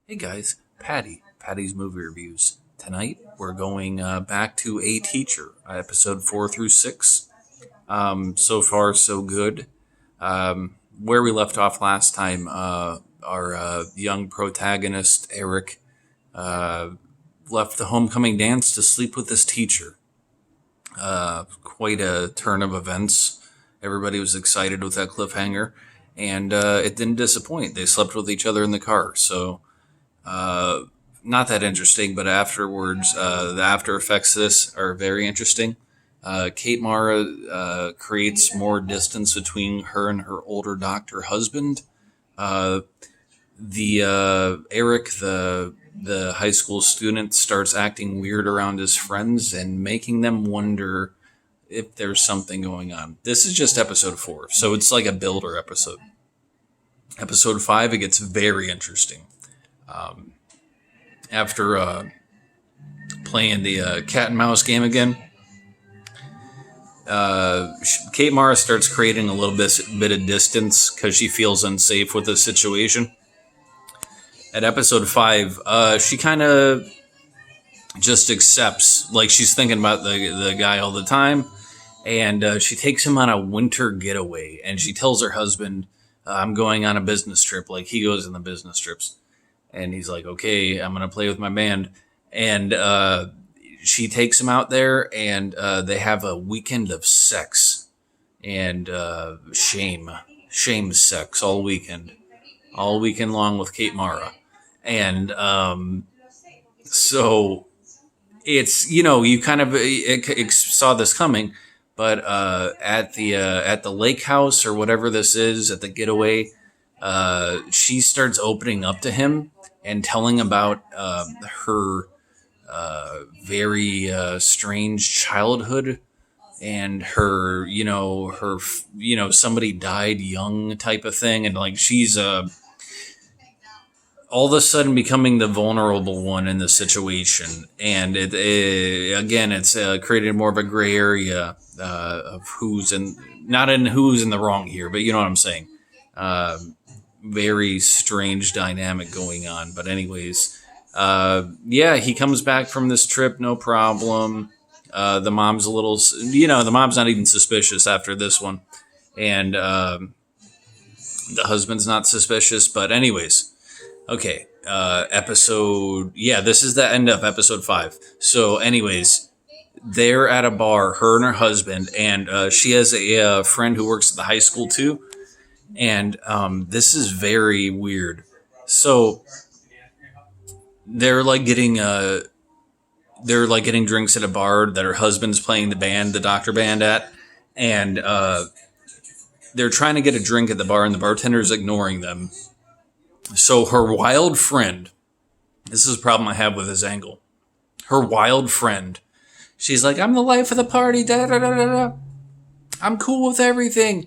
Hey guys, Patty's movie reviews. Tonight we're going back to A Teacher, episode 4 through 6. So far, so good. Where we left off last time, our young protagonist, Eric, uh, left the homecoming dance to sleep with his teacher. Quite a turn of events. Everybody was excited with that cliffhanger, and it didn't disappoint. They slept with each other in the car, so not that interesting, but afterwards, the after effects of this are very interesting. Kate Mara creates more distance between her and her older doctor husband. Uh, the Eric, the high school student, starts acting weird around his friends and making them wonder if there's something going on. This is just episode 4, so it's like a builder episode. Episode 5, it gets very interesting. After playing the cat and mouse game again, Kate Mara starts creating a little bit of distance because she feels unsafe with the situation. At episode 5, she kind of just accepts, like she's thinking about the guy all the time, and she takes him on a winter getaway, and she tells her husband, I'm going on a business trip, like he goes on the business trips. And he's like, okay, I'm going to play with my band. And she takes him out there, and they have a weekend of sex and shame sex all weekend long with Kate Mara. And so it's, you kind of saw this coming, but at the lake house or whatever this is, at the getaway, she starts opening up to him and telling about her very strange childhood and her, somebody died young type of thing, and like she's all of a sudden becoming the vulnerable one in the situation, and it's created more of a gray area of who's not in who's in the wrong here, but you know what I'm saying. Very strange dynamic going on. But anyways, he comes back from this trip, no problem. The mom's the mom's not even suspicious after this one. And the husband's not suspicious. But anyways, okay. This is the end of episode 5. So anyways, they're at a bar, her and her husband, and she has a friend who works at the high school too. And this is very weird. So they're like getting drinks at a bar that her husband's playing the doctor band at, and they're trying to get a drink at the bar, and the bartender's ignoring them. So her wild friend, this is a problem I have with this angle. Her wild friend, she's like, I'm the life of the party, da da da da da. I'm cool with everything.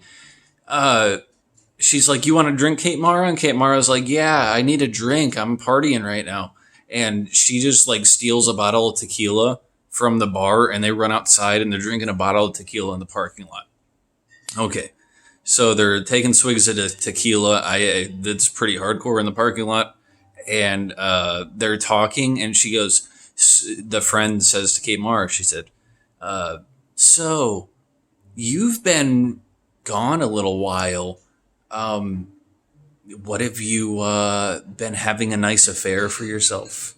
She's like, you want to drink, Kate Mara? And Kate Mara's like, yeah, I need a drink. I'm partying right now. And she just like steals a bottle of tequila from the bar, and they run outside and they're drinking a bottle of tequila in the parking lot. Okay. So they're taking swigs of tequila. That's pretty hardcore in the parking lot. And they're talking, and she goes, the friend says to Kate Mara, she said, so you've been gone a little while. What have you been having a nice affair for yourself?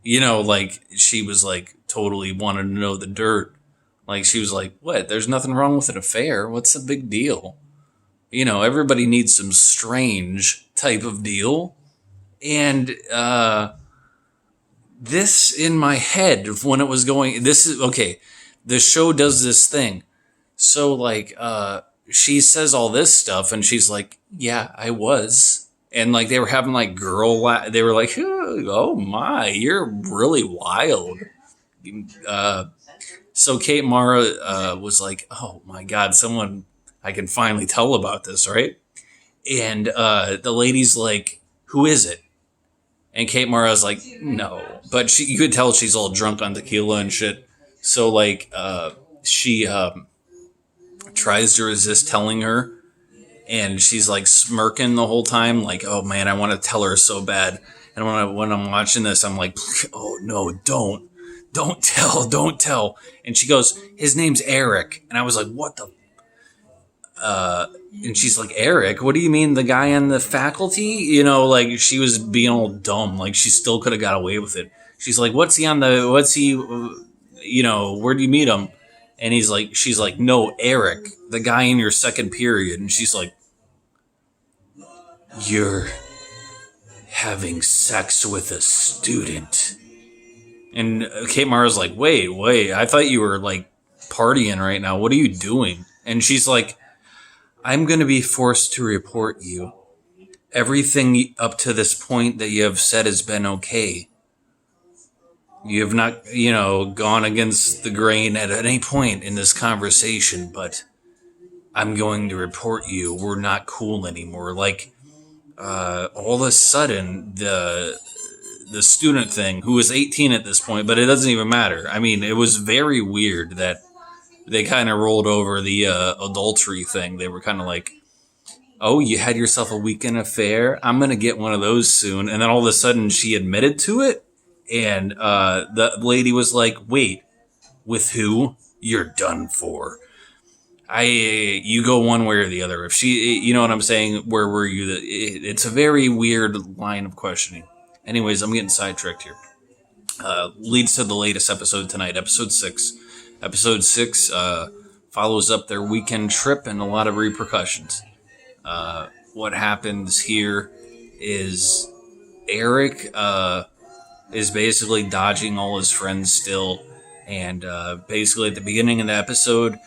Like she was like totally wanted to know the dirt. Like she was like, what? There's nothing wrong with an affair. What's the big deal? Everybody needs some strange type of deal. And this in my head when it was going, this is okay. The show does this thing. So like, she says all this stuff, and she's like, yeah, I was. And like, they were having like they were like, oh my, you're really wild. So Kate Mara was like, oh my God, I can finally tell about this, right? And the lady's like, who is it? And Kate Mara's like, no. But you could tell she's all drunk on tequila and shit. So like, she tries to resist telling her, and she's like smirking the whole time, like, oh man, I want to tell her so bad. And when I'm watching this, I'm like, oh no, don't tell. And she goes, his name's Eric. And I was like, what the? And she's like, Eric, what do you mean, the guy on the faculty? You know, like she was being all dumb. Like she still could have got away with it. She's like, what's he, you know, where do you meet him? And she's like, no, Eric, the guy in your second period. And she's like, you're having sex with a student. And Kate Mara's like, wait, I thought you were like partying right now. What are you doing? And she's like, I'm going to be forced to report you. Everything up to this point that you have said has been okay. You have not, you know, gone against the grain at any point in this conversation, but I'm going to report you. We're not cool anymore. Like, all of a sudden, the student thing, who was 18 at this point, but it doesn't even matter. I mean, it was very weird that they kind of rolled over the adultery thing. They were kind of like, oh, you had yourself a weekend affair? I'm going to get one of those soon. And then all of a sudden she admitted to it. And the lady was like, wait, with who? You're done for. You go one way or the other. If she, you know what I'm saying? Where were you? It's a very weird line of questioning. Anyways, I'm getting sidetracked here. Leads to the latest episode tonight, episode 6. Episode 6 follows up their weekend trip and a lot of repercussions. What happens here is Eric is basically dodging all his friends still. And basically at the beginning of the episode,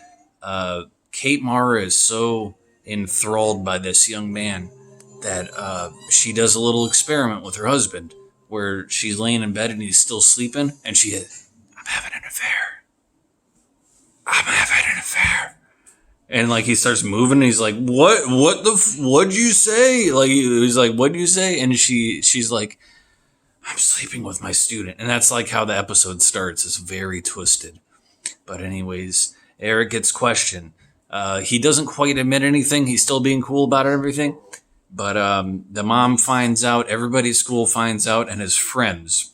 Kate Mara is so enthralled by this young man that she does a little experiment with her husband where she's laying in bed and he's still sleeping. And I'm having an affair. And like he starts moving and he's like, what'd you say? Like he's like, what'd you say? And she's like, I'm sleeping with my student. And that's like how the episode starts. It's very twisted. But anyways, Eric gets questioned. He doesn't quite admit anything. He's still being cool about everything. But the mom finds out, everybody at school finds out, and his friends,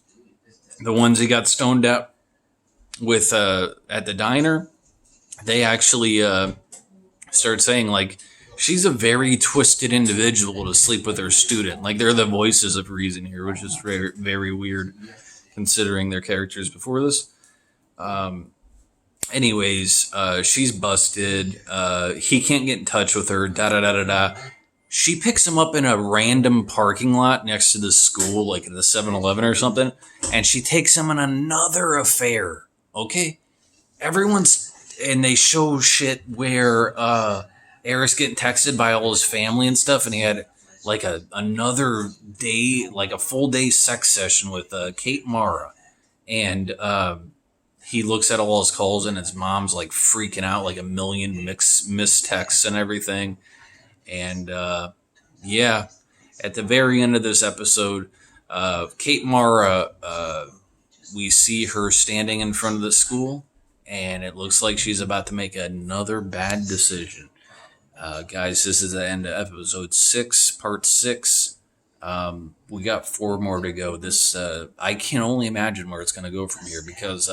the ones he got stoned out with at the diner, they actually start saying, like, she's a very twisted individual to sleep with her student. Like, they're the voices of reason here, which is very, very weird considering their characters before this. Anyways, she's busted. He can't get in touch with her. Da-da-da-da-da. She picks him up in a random parking lot next to the school, like in the 7-Eleven or something, and she takes him on another affair. Okay? And they show shit where Eric's getting texted by all his family and stuff, and he had like another day, like a full day sex session with Kate Mara. And he looks at all his calls, and his mom's like freaking out, like a million missed texts and everything. And yeah, at the very end of this episode, Kate Mara, we see her standing in front of the school, and it looks like she's about to make another bad decision. Guys, this is the end of episode 6, part 6. We got 4 more to go. This I can only imagine where it's going to go from here, because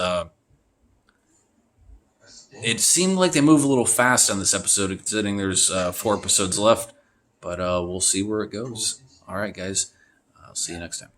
it seemed like they move a little fast on this episode, considering there's 4 episodes left. But we'll see where it goes. All right, guys. I'll see you next time.